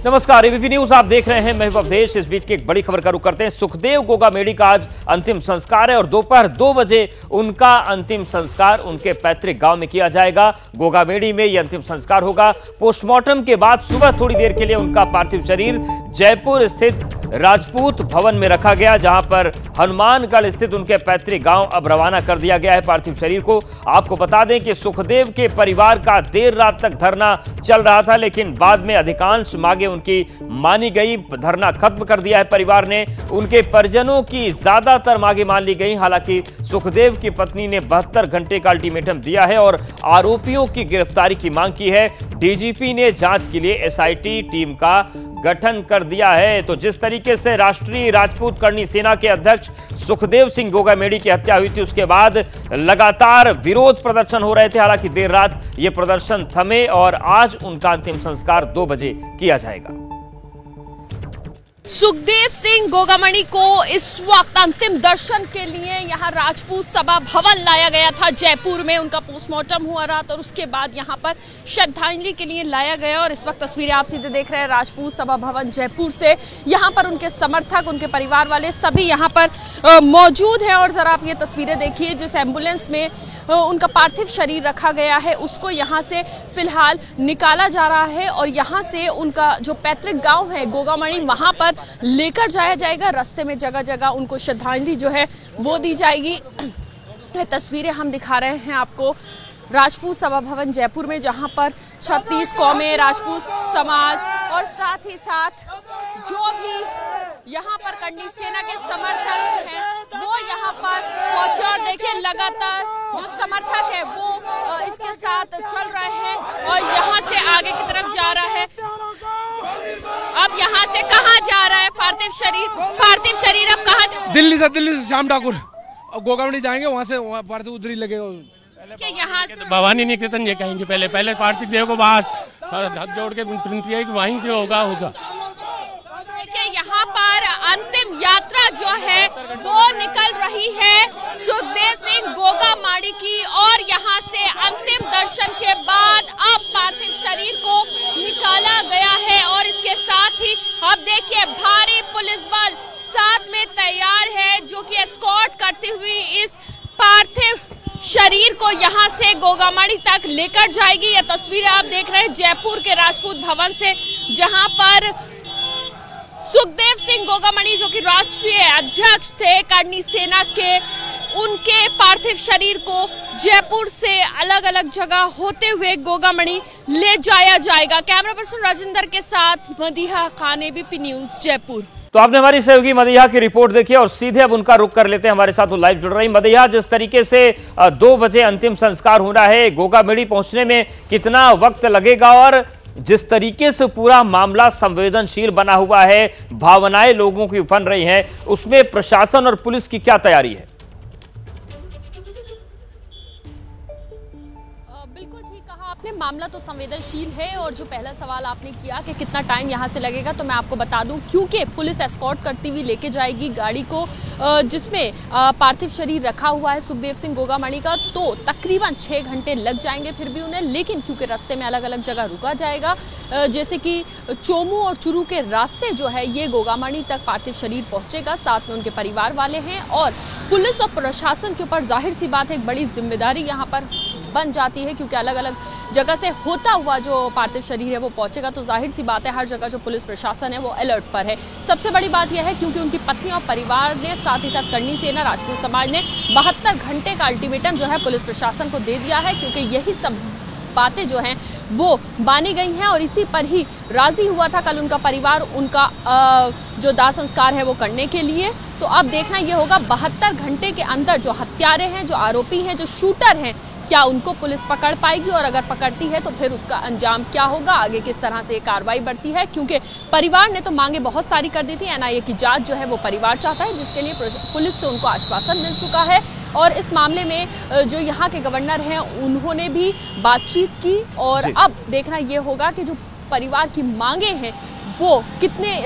नमस्कार, ABP news आप देख रहे हैं। मैं अवधेश। इस बीच की एक बड़ी खबर का रुख करते हैं। सुखदेव गोगामेडी का आज अंतिम संस्कार है और दोपहर 2 बजे उनका अंतिम संस्कार उनके पैतृक गांव में किया जाएगा। गोगामेडी में यह अंतिम संस्कार होगा। पोस्टमार्टम के बाद सुबह थोड़ी देर के लिए उनका पार्थिव शरीर जयपुर स्थित राजपूत भवन में रखा गया, जहां पर हनुमानगढ़ स्थित उनके पैतृक गांव अब रवाना कर दिया गया है पार्थिव शरीर को। आपको बता दें कि सुखदेव के परिवार का देर रात तक धरना चल रहा था, लेकिन बाद में अधिकांश मांगे उनकी मानी गई। धरना खत्म कर दिया है परिवार ने। उनके परिजनों की ज्यादातर मांगे मान ली गई। हालांकि सुखदेव की पत्नी ने 72 घंटे का अल्टीमेटम दिया है और आरोपियों की गिरफ्तारी की मांग की है। डीजीपी ने जांच के लिए एसआईटी टीम का गठन कर दिया है। तो जिस तरीके से राष्ट्रीय राजपूत करणी सेना के अध्यक्ष सुखदेव सिंह गोगामेडी की हत्या हुई थी, उसके बाद लगातार विरोध प्रदर्शन हो रहे थे। हालांकि देर रात ये प्रदर्शन थमे और आज उनका अंतिम संस्कार 2 बजे किया जाएगा। सुखदेव सिंह गोगामेडी को इस वक्त अंतिम दर्शन के लिए यहाँ राजपूत सभा भवन लाया गया था। जयपुर में उनका पोस्टमार्टम हुआ रात और उसके बाद यहाँ पर श्रद्धांजलि के लिए लाया गया। और इस वक्त तस्वीरें आप सीधे देख रहे हैं राजपूत सभा भवन जयपुर से। यहाँ पर उनके समर्थक, उनके परिवार वाले सभी यहाँ पर मौजूद हैं। और जरा आप ये तस्वीरें देखिए, जिस एम्बुलेंस में उनका पार्थिव शरीर रखा गया है उसको यहाँ से फिलहाल निकाला जा रहा है और यहाँ से उनका जो पैतृक गाँव है गोगामेडी, वहाँ पर लेकर जाया जाएगा। रास्ते में जगह जगह उनको श्रद्धांजलि जो है वो दी जाएगी। तस्वीरें हम दिखा रहे हैं आपको राजपूत सभा भवन जयपुर में, जहां पर 36 कौमें, राजपूत समाज और साथ ही साथ जो भी यहां पर करणी सेना के समर्थक हैं वो यहां पर पहुंचे। और देखिए लगातार जो समर्थक है वो इसके साथ चल रहे हैं और यहां से आगे की तरफ जा रहा है। अब यहाँ से कहाँ जा रहा है पार्थिव शरीर? पार्थिव शरीर अब कहाँ? दिल्ली से श्याम ठाकुर गोगामेडी जाएंगे, वहाँ से पार्थिव उधरी लगेगा। यहाँ तो भवानी निकेतन ये कहेंगे पहले पार्थिव देव को बाहर हाथ जोड़ के विनती है कि वहीं से होगा। यहाँ पर अंतिम यात्रा जो है वो निकल रही है सुखदेव सिंह गोगामेडी की और यहाँ से अंतिम दर्शन के बाद अब पार्थिव शरीर को निकाला गया है। और इसके साथ ही अब देखिए भारी पुलिस बल साथ में तैयार है जो कि एस्कॉर्ट करती हुई इस पार्थिव शरीर को यहाँ से गोगामेडी तक लेकर जाएगी। यह तस्वीरें आप देख रहे हैं जयपुर के राजपूत भवन से, जहाँ पर सुखदेव सिंह गोगामेडी जो कि राष्ट्रीय अध्यक्ष थे करणी सेना के, उनके पार्थिव शरीर को जयपुर से अलग अलग जगह होते हुए गोगामेडी ले जाया जाएगा। कैमरा पर्सन राजेंद्र के साथ मदीहा खान, एबीपी न्यूज जयपुर। तो आपने हमारी सहयोगी मदीहा की रिपोर्ट देखी और सीधे अब उनका रुख कर लेते हैं। हमारे साथ वो लाइव जुड़ रही मदीहा, जिस तरीके से 2 बजे अंतिम संस्कार होना है, गोगामेडी पहुंचने में कितना वक्त लगेगा और जिस तरीके से पूरा मामला संवेदनशील बना हुआ है, भावनाएं लोगों की उफन रही हैं, उसमें प्रशासन और पुलिस की क्या तैयारी है? बिल्कुल ठीक कहा आपने, मामला तो संवेदनशील है। और जो पहला सवाल आपने किया कि कितना टाइम यहाँ से लगेगा, तो मैं आपको बता दूं क्योंकि पुलिस एस्कॉर्ट करती हुई लेके जाएगी गाड़ी को जिसमें पार्थिव शरीर रखा हुआ है सुखदेव सिंह गोगामेडी का, तो तकरीबन 6 घंटे लग जाएंगे फिर भी उन्हें। लेकिन क्योंकि रास्ते में अलग अलग जगह रुका जाएगा, जैसे कि चोमू और चुरू के रास्ते जो है ये गोगामेडी तक पार्थिव शरीर पहुंचेगा। साथ में उनके परिवार वाले हैं और पुलिस और प्रशासन के ऊपर जाहिर सी बात है एक बड़ी जिम्मेदारी यहाँ पर बन जाती है, क्योंकि अलग अलग जगह से होता हुआ जो पार्थिव शरीर है वो पहुंचेगा। तो जाहिर सी बात है हर जगह जो पुलिस प्रशासन है वो अलर्ट पर है। सबसे बड़ी बात यह है क्योंकि उनकी पत्नी और परिवार ने, साथ ही साथ करणी सेना, राजपूत समाज ने 72 घंटे का अल्टीमेटम जो है पुलिस प्रशासन को दे दिया है, क्योंकि यही सब बातें जो हैं वो मानी गई हैं और इसी पर ही राजी हुआ था कल उनका परिवार उनका जो दाह संस्कार है वो करने के लिए। तो अब देखना ये होगा 72 घंटे के अंदर जो हत्यारे हैं, जो आरोपी हैं, जो शूटर हैं, क्या उनको पुलिस पकड़ पाएगी और अगर पकड़ती है तो फिर उसका अंजाम क्या होगा, आगे किस तरह से कार्रवाई बढ़ती है। क्योंकि परिवार ने तो मांगे बहुत सारी कर दी थी। एनआईए की जांच जो है वो परिवार चाहता है, जिसके लिए पुलिस से उनको आश्वासन मिल चुका है। और इस मामले में जो यहाँ के गवर्नर हैं उन्होंने भी बातचीत की और अब देखना ये होगा कि जो परिवार की मांगे हैं वो कितने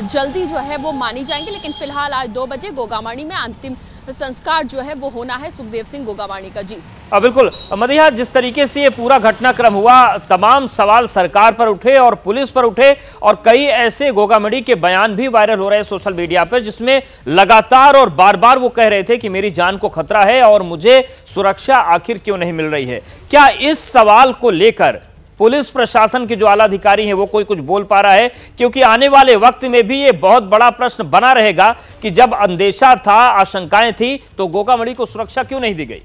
जल्दी जो है वो मानी जाएंगी। लेकिन फिलहाल आज 2 बजे गोगामेडी में अंतिम संस्कार जो है वो होना है सुखदेव सिंह गोगामेडी का। जी। बिल्कुल मदिहा, जिस तरीके से ये पूरा घटनाक्रम हुआ, तमाम सवाल सरकार पर उठे और पुलिस पर उठे और कई ऐसे गोगामड़ी के बयान भी वायरल हो रहे हैं सोशल मीडिया पर, जिसमें लगातार और बार बार वो कह रहे थे कि मेरी जान को खतरा है और मुझे सुरक्षा आखिर क्यों नहीं मिल रही है। क्या इस सवाल को लेकर पुलिस प्रशासन के जो आला अधिकारी हैं वो कोई कुछ बोल पा रहा है? क्योंकि आने वाले वक्त में भी ये बहुत बड़ा प्रश्न बना रहेगा कि जब अंदेशा था, आशंकाएं थी, तो गोगामड़ी को सुरक्षा क्यों नहीं दी गई?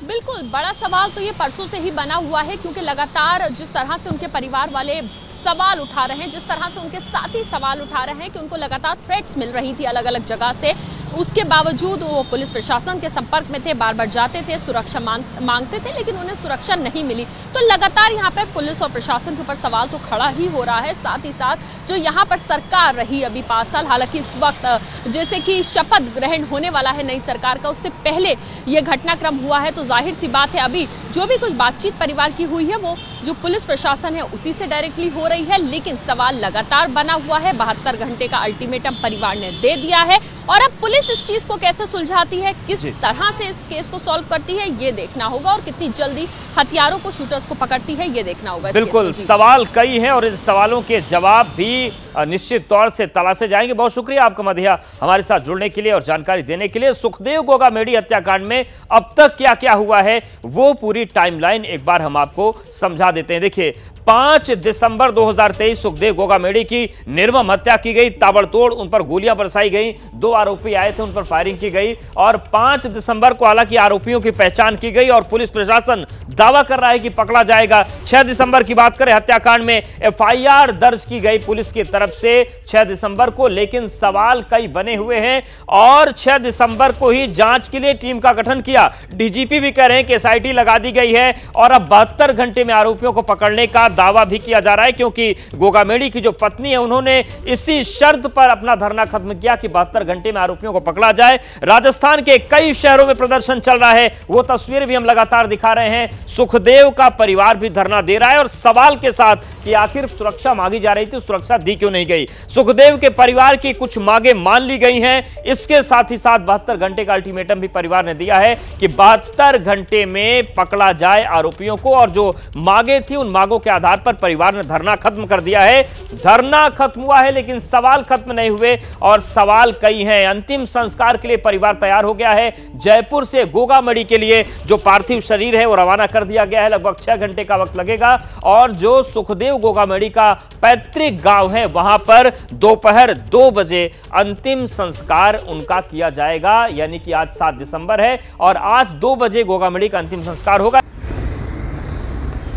बिल्कुल, बड़ा सवाल तो ये परसों से ही बना हुआ है, क्योंकि लगातार जिस तरह से उनके परिवार वाले सवाल उठा रहे हैं, जिस तरह से उनके साथी सवाल उठा रहे हैं कि उनको लगातार थ्रेट्स मिल रही थी अलग अलग जगह से, उसके बावजूद वो पुलिस प्रशासन के संपर्क में थे, बार बार जाते थे, सुरक्षा मांगते थे, लेकिन उन्हें सुरक्षा नहीं मिली। तो लगातार यहाँ पर पुलिस और प्रशासन के ऊपर सवाल तो खड़ा ही हो रहा है। साथ ही साथ जो यहाँ पर सरकार रही अभी 5 साल, हालांकि इस वक्त जैसे कि शपथ ग्रहण होने वाला है नई सरकार का, उससे पहले ये घटनाक्रम हुआ है, तो जाहिर सी बात है अभी जो भी कुछ बातचीत परिवार की हुई है वो जो पुलिस प्रशासन है उसी से डायरेक्टली हो रही है। लेकिन सवाल लगातार बना हुआ है। 72 घंटे का अल्टीमेटम परिवार ने दे दिया है और अब पुलिस इस चीज को कैसे सुलझाती है, किस तरह से इस केस को सॉल्व करती है, ये देखना होगा, और कितनी जल्दी हथियारों को, शूटर्स को पकड़ती है, ये देखना होगा। बिल्कुल, सवाल कई हैं और इन सवालों के जवाब भी निश्चित तौर से तलाशे जाएंगे। बहुत शुक्रिया आपका मदिहा, हमारे साथ जुड़ने के लिए और जानकारी देने के लिए। सुखदेव गोगामेडी हत्याकांड में अब तक क्या क्या हुआ है वो पूरी टाइमलाइन एक बार हम आपको समझा देते हैं। देखिए, 5 दिसंबर 2023 सुखदेव गोगामेडी की निर्मम हत्या की गई, ताबड़तोड़ उन पर गोलियां बरसाई गई, 2 आरोपी आए थे, उन पर फायरिंग की गई और 5 दिसंबर को हालांकि आरोपियों की पहचान की गई और पुलिस प्रशासन दावा कर रहा है कि पकड़ा जाएगा। 6 दिसंबर की बात करें, हत्याकांड में एफआईआर दर्ज की गई पुलिस की तरफ से 6 दिसंबर को, लेकिन सवाल कई बने हुए हैं और 6 दिसंबर को ही जांच के लिए टीम का गठन किया। डीजीपी भी कह रहे हैं कि एसआईटी लगा दी गई है और अब 72 घंटे में आरोपियों को पकड़ने का दावा भी किया जा रहा है, क्योंकि गोगामेडी की जो पत्नी है उन्होंने इसी शर्त पर अपना धरना खत्म किया कि 72 घंटे में आरोपियों को पकड़ा जाए। राजस्थान के कई शहरों में प्रदर्शन चल रहा है, वो तस्वीर भी हम लगातार दिखा रहे हैं। सुखदेव का परिवार भी धरना दे रहा है और सवाल के साथ कि आखिर सुरक्षा मांगी जा रही थी, सुरक्षा दी क्यों नहीं गई। सुखदेव के परिवार की कुछ मांगे मान ली गई हैं, इसके साथ ही साथ 72 घंटे का अल्टीमेटम भी परिवार ने दिया है कि 72 घंटे में पकड़ा जाए आरोपियों को, और जो मांगे थी उन मांगों के आधार पर परिवार ने धरना खत्म कर दिया है। धरना खत्म हुआ है लेकिन सवाल खत्म नहीं हुए और सवाल कई हैं। अंतिम संस्कार के लिए परिवार तैयार हो गया है। जयपुर से गोगामेडी के लिए जो पार्थिव शरीर है वो रवाना कर दिया गया है, लगभग 6 घंटे का वक्त लगेगा और जो सुखदेव गोगामेडी का पैतृक गांव है वहां पर दोपहर 2 बजे अंतिम संस्कार उनका किया जाएगा। यानी कि आज 7 दिसंबर है और आज 2 बजे गोगामेडी का अंतिम संस्कार होगा।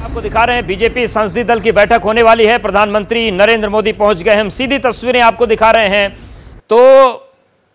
आपको दिखा रहे हैं बीजेपी संसदीय दल की बैठक होने वाली है, प्रधानमंत्री नरेंद्र मोदी पहुंच गए। हम सीधी तस्वीरें आपको दिखा रहे हैं। तो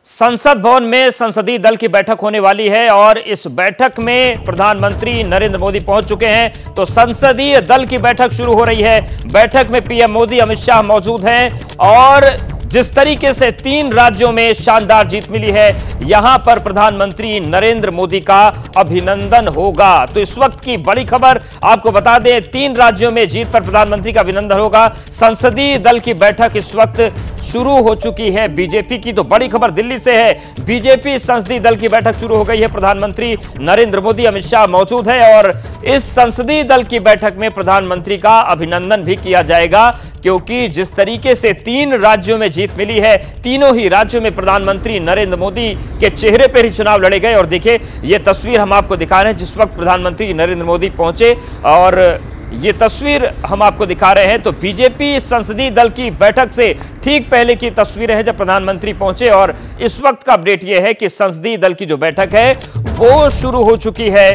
संसद भवन में संसदीय दल की बैठक होने वाली है और इस बैठक में प्रधानमंत्री नरेंद्र मोदी पहुंच चुके हैं। तो संसदीय दल की बैठक शुरू हो रही है। बैठक में पीएम मोदी, अमित शाह मौजूद हैं और जिस तरीके से 3 राज्यों में शानदार जीत मिली है, यहां पर प्रधानमंत्री नरेंद्र मोदी का अभिनंदन होगा। तो इस वक्त की बड़ी खबर आपको बता दें, 3 राज्यों में जीत पर प्रधानमंत्री का अभिनंदन होगा। संसदीय दल की बैठक इस वक्त शुरू हो चुकी है। बीजेपी की तो बड़ी खबर दिल्ली से है, बीजेपी संसदीय दल की बैठक शुरू हो गई है। प्रधानमंत्री नरेंद्र मोदी, अमित शाह मौजूद है और इस संसदीय दल की बैठक में प्रधानमंत्री का अभिनंदन भी किया जाएगा, क्योंकि जिस तरीके से 3 राज्यों में जीत मिली है, तीनों ही राज्यों में प्रधानमंत्री नरेंद्र मोदी के चेहरे पर ही चुनाव लड़े गए। और देखिए, ये तस्वीर हम आपको दिखा रहे हैं जिस वक्त प्रधानमंत्री नरेंद्र मोदी पहुंचे और ये तस्वीर हम आपको दिखा रहे हैं। तो बीजेपी संसदीय दल की बैठक से ठीक पहले की तस्वीरें हैं जब प्रधानमंत्री पहुंचे और इस वक्त का अपडेट यह है कि संसदीय दल की जो बैठक है वो शुरू हो चुकी है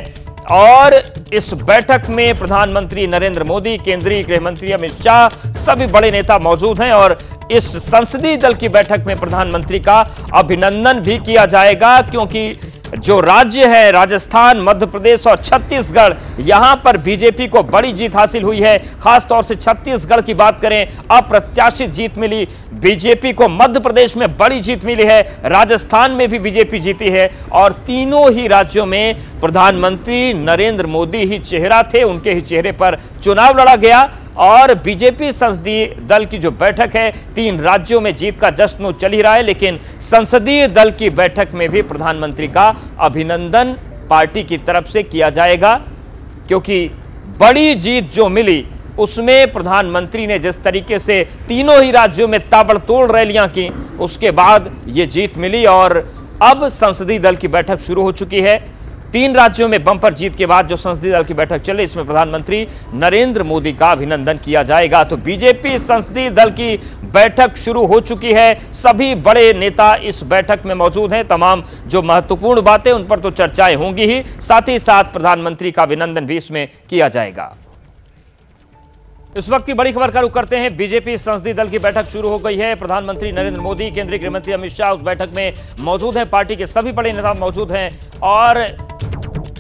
और इस बैठक में प्रधानमंत्री नरेंद्र मोदी, केंद्रीय गृह मंत्री अमित शाह, सभी बड़े नेता मौजूद हैं और इस संसदीय दल की बैठक में प्रधानमंत्री का अभिनंदन भी किया जाएगा, क्योंकि जो राज्य है राजस्थान, मध्य प्रदेश और छत्तीसगढ़, यहां पर बीजेपी को बड़ी जीत हासिल हुई है। खासतौर से छत्तीसगढ़ की बात करें, अप्रत्याशित जीत मिली बीजेपी को। मध्य प्रदेश में बड़ी जीत मिली है, राजस्थान में भी बीजेपी जीती है और तीनों ही राज्यों में प्रधानमंत्री नरेंद्र मोदी ही चेहरा थे, उनके ही चेहरे पर चुनाव लड़ा गया। और बीजेपी संसदीय दल की जो बैठक है, 3 राज्यों में जीत का जश्न चल ही रहा है, लेकिन संसदीय दल की बैठक में भी प्रधानमंत्री का अभिनंदन पार्टी की तरफ से किया जाएगा, क्योंकि बड़ी जीत जो मिली उसमें प्रधानमंत्री ने जिस तरीके से तीनों ही राज्यों में ताबड़तोड़ रैलियां की, उसके बाद ये जीत मिली और अब संसदीय दल की बैठक शुरू हो चुकी है। 3 राज्यों में बम्पर जीत के बाद जो संसदीय दल की बैठक चले, इसमें प्रधानमंत्री नरेंद्र मोदी का अभिनंदन किया जाएगा। तो बीजेपी संसदीय दल की बैठक शुरू हो चुकी है। सभी बड़े नेता इस बैठक में मौजूद हैं। तमाम जो महत्वपूर्ण बातें उन पर तो चर्चाएं होंगी ही, साथ ही साथ प्रधानमंत्री का अभिनंदन भी इसमें किया जाएगा। इस वक्त की बड़ी खबर का रुख करते हैं। बीजेपी संसदीय दल की बैठक शुरू हो गई है। प्रधानमंत्री नरेंद्र मोदी, केंद्रीय गृह मंत्री अमित शाह उस बैठक में मौजूद हैं। पार्टी के सभी बड़े नेता मौजूद हैं और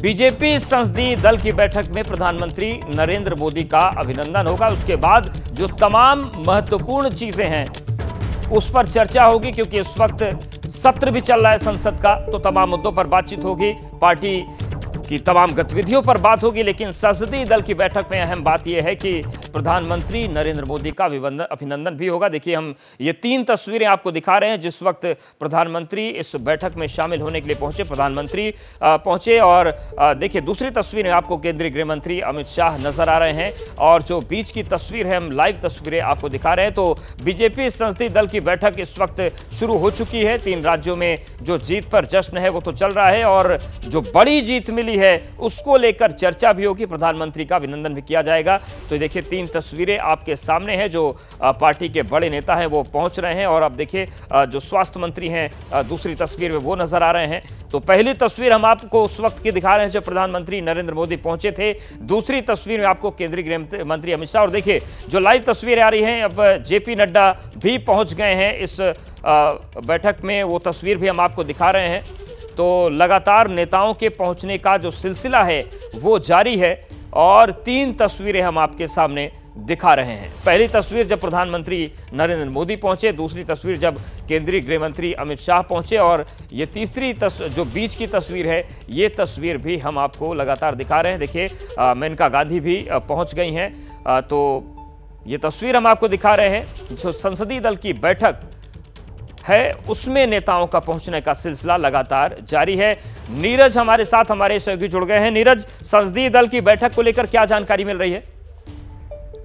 बीजेपी संसदीय दल की बैठक में प्रधानमंत्री नरेंद्र मोदी का अभिनंदन होगा। उसके बाद जो तमाम महत्वपूर्ण चीजें हैं उस पर चर्चा होगी, क्योंकि इस वक्त सत्र भी चल रहा है संसद का, तो तमाम मुद्दों पर बातचीत होगी, पार्टी की तमाम गतिविधियों पर बात होगी। लेकिन संसदीय दल की बैठक में अहम बात यह है कि प्रधानमंत्री नरेंद्र मोदी का अभिनंदन भी होगा। देखिए, हम ये 3 तस्वीरें आपको दिखा रहे हैं जिस वक्त प्रधानमंत्री इस बैठक में शामिल होने के लिए पहुंचे। प्रधानमंत्री पहुंचे और देखिए, दूसरी तस्वीर में आपको केंद्रीय गृह मंत्री अमित शाह नजर आ रहे हैं और जो बीच की तस्वीर है, हम लाइव तस्वीरें आपको दिखा रहे हैं। तो बीजेपी संसदीय दल की बैठक इस वक्त शुरू हो चुकी है। 3 राज्यों में जो जीत पर जश्न है वो तो चल रहा है और जो बड़ी जीत मिली है उसको लेकर चर्चा भी होगी, प्रधानमंत्री का अभिनंदन भी किया जाएगा। तो देखिए, 3 तस्वीरें आपके सामने हैं। जो पार्टी के बड़े नेता हैं वो पहुंच रहे हैं और अब देखिए, जो स्वास्थ्य मंत्री हैं दूसरी तस्वीर में वो नजर आ रहे हैं। तो पहली तस्वीर हम आपको उस वक्त की दिखा रहे हैं जब प्रधानमंत्री नरेंद्र मोदी पहुंचे थे। दूसरी तस्वीर में आपको केंद्रीय गृह मंत्री अमित शाह, और देखिए जो लाइव तस्वीरें आ रही हैं, अब जेपी नड्डा भी पहुंच गए हैं इस बैठक में, वो तस्वीर भी हम आपको दिखा रहे हैं। तो लगातार नेताओं के पहुंचने का जो सिलसिला है वो जारी है और 3 तस्वीरें हम आपके सामने दिखा रहे हैं। पहली तस्वीर जब प्रधानमंत्री नरेंद्र मोदी पहुंचे, दूसरी तस्वीर जब केंद्रीय गृह मंत्री अमित शाह पहुंचे और ये तीसरी जो बीच की तस्वीर है, ये तस्वीर भी हम आपको लगातार दिखा रहे हैं। देखिए, मेनका गांधी भी पहुंच गई हैं। तो ये तस्वीर हम आपको दिखा रहे हैं। जो संसदीय दल की बैठक है उसमें नेताओं का पहुंचने का सिलसिला लगातार जारी है। नीरज हमारे साथ, हमारे सहयोगी जुड़ गए हैं। नीरज, संसदीय दल की बैठक को लेकर क्या जानकारी मिल रही है?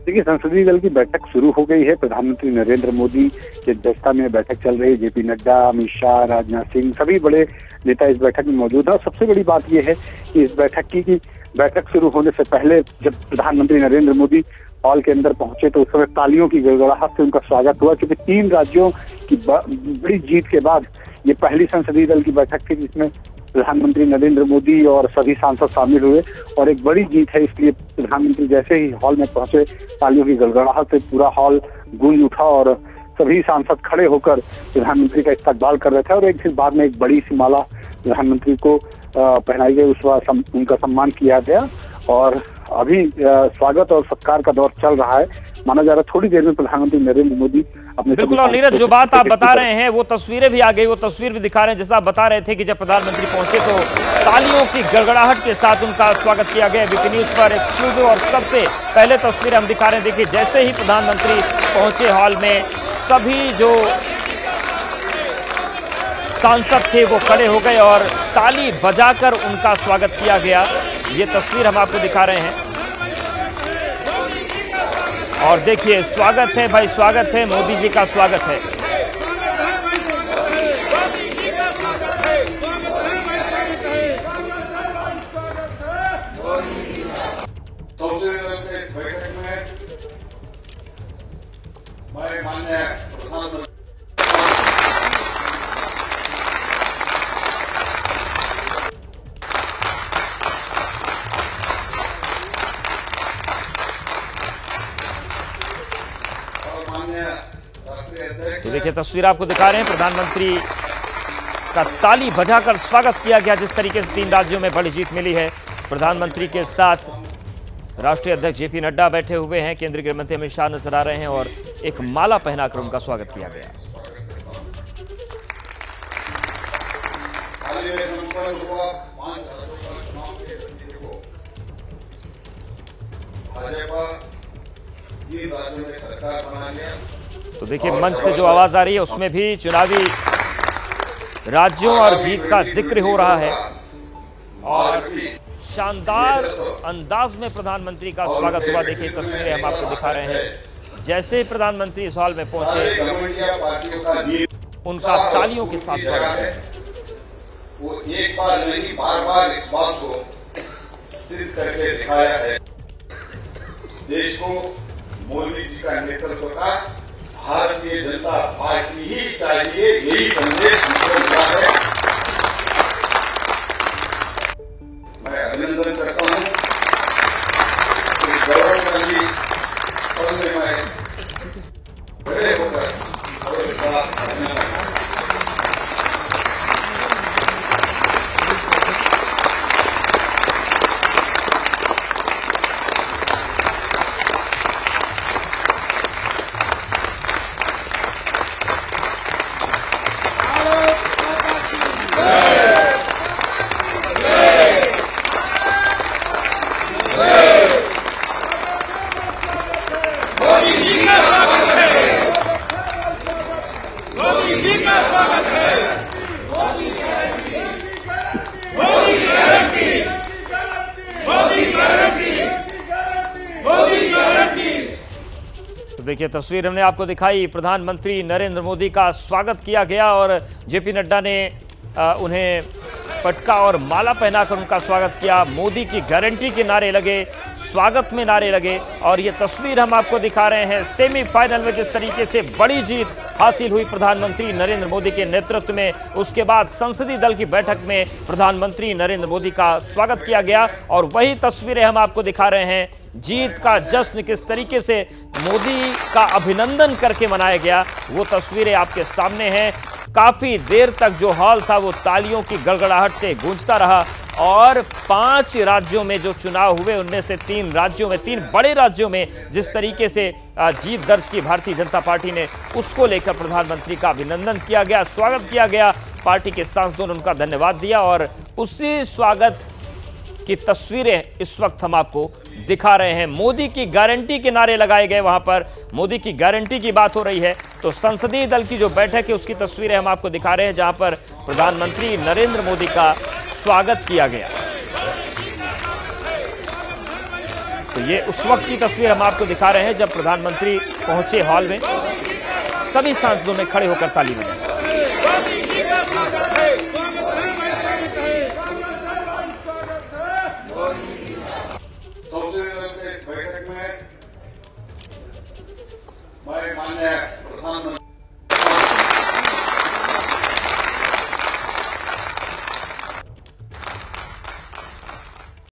देखिए, संसदीय दल की बैठक शुरू हो गई है। प्रधानमंत्री नरेंद्र मोदी की अध्यक्षता में बैठक चल रही है। जेपी नड्डा, अमित शाह, राजनाथ सिंह, सभी बड़े नेता इस बैठक में मौजूद है। और सबसे बड़ी बात यह है कि इस बैठक की बैठक शुरू होने से पहले जब प्रधानमंत्री नरेंद्र मोदी हॉल के अंदर पहुंचे तो उस समय तालियों की गड़गड़ाहट से उनका स्वागत हुआ, क्योंकि 3 राज्यों की बड़ी जीत के बाद ये पहली संसदीय दल की बैठक थी जिसमें प्रधानमंत्री नरेंद्र मोदी और सभी सांसद शामिल हुए और एक बड़ी जीत है। इसलिए प्रधानमंत्री जैसे ही हॉल में पहुंचे, तालियों की गड़गड़ाहट से पूरा हॉल गूंज उठा और सभी सांसद खड़े होकर प्रधानमंत्री का इस्तकबाल कर रहे थे और फिर बाद में एक बड़ी सी माला प्रधानमंत्री को पहनाई गई, उनका सम्मान किया गया और अभी स्वागत और सत्कार का दौर चल रहा है। माना जा रहा है थोड़ी देर में प्रधानमंत्री नरेंद्र मोदी अपने बिल्कुल। और नीरज, जो बात आप बता रहे हैं वो तस्वीरें भी आ गई, वो तस्वीर भी दिखा रहे हैं। जैसा आप बता रहे थे कि जब प्रधानमंत्री पहुंचे तो तालियों की गड़गड़ाहट के साथ उनका स्वागत किया गया। बीपी न्यूज पर एक्सक्लूसिव और सबसे पहले तस्वीर हम दिखा रहे हैं। देखिए, जैसे ही प्रधानमंत्री पहुंचे हॉल में, सभी जो सांसद थे वो खड़े हो गए और ताली बजाकर उनका स्वागत किया गया। ये तस्वीर हम आपको दिखा रहे हैं और देखिए, स्वागत है भाई, स्वागत है, मोदी जी का स्वागत है। बैठक में मैं माननीय प्रधानमंत्री तो देखिए, तस्वीर आपको दिखा रहे हैं। प्रधानमंत्री का ताली बजाकर स्वागत किया गया। जिस तरीके से 3 राज्यों में बड़ी जीत मिली है, प्रधानमंत्री के साथ राष्ट्रीय अध्यक्ष जेपी नड्डा बैठे हुए हैं, केंद्रीय गृह मंत्री अमित शाह नजर आ रहे हैं और एक माला पहनाकर उनका स्वागत किया गया। भाजपा 3 राज्यों में सरकार बना लिया। तो देखिए मंच से जो आवाज आ रही है उसमें भी चुनावी राज्यों और जीत का जिक्र हो रहा है और शानदार अंदाज में प्रधानमंत्री का स्वागत हुआ। देखिए तस्वीरें हम आपको दिखा रहे हैं। जैसे ही प्रधानमंत्री इस हॉल में पहुंचे उनका तालियों के साथ स्वागत है। वो एक बार नहीं बार-बार इस बात को सिद्ध करके दिखाया है। देश को मोदी जी का नेतृत्व का भारतीय जनता पार्टी ही चाहिए, यही संदेश हमको मिला है। मैं अभिनंदन करता हूं कि गौरवशाली पल में मैं खड़े होकर और बड़ा अभिनंदन। देखिए तस्वीर हमने आपको दिखाई। प्रधानमंत्री नरेंद्र मोदी का स्वागत किया गया और जेपी नड्डा ने उन्हें पटका और माला पहनाकर उनका स्वागत किया। मोदी की गारंटी के नारे लगे, स्वागत में नारे लगे और ये तस्वीर हम आपको दिखा रहे हैं। सेमीफाइनल में जिस तरीके से बड़ी जीत हासिल हुई प्रधानमंत्री नरेंद्र मोदी के नेतृत्व में, उसके बाद संसदीय दल की बैठक में प्रधानमंत्री नरेंद्र मोदी का स्वागत किया गया और वही तस्वीरें हम आपको दिखा रहे हैं। जीत का जश्न किस तरीके से मोदी का अभिनंदन करके मनाया गया वो तस्वीरें आपके सामने हैं। काफी देर तक जो हॉल था वो तालियों की गड़गड़ाहट से गूंजता रहा और 5 राज्यों में जो चुनाव हुए उनमें से 3 राज्यों में, 3 बड़े राज्यों में जिस तरीके से जीत दर्ज की भारतीय जनता पार्टी ने, उसको लेकर प्रधानमंत्री का अभिनंदन किया गया, स्वागत किया गया। पार्टी के सांसदों ने उनका धन्यवाद दिया और उसी स्वागत की तस्वीरें इस वक्त हम आपको दिखा रहे हैं। मोदी की गारंटी के नारे लगाए गए, वहां पर मोदी की गारंटी की बात हो रही है। तो संसदीय दल की जो बैठक है उसकी तस्वीरें हम आपको दिखा रहे हैं जहां पर प्रधानमंत्री नरेंद्र मोदी का स्वागत किया गया। तो ये उस वक्त की तस्वीर हम आपको दिखा रहे हैं जब प्रधानमंत्री पहुंचे हॉल में, सभी सांसदों ने खड़े होकर ताली बजाई।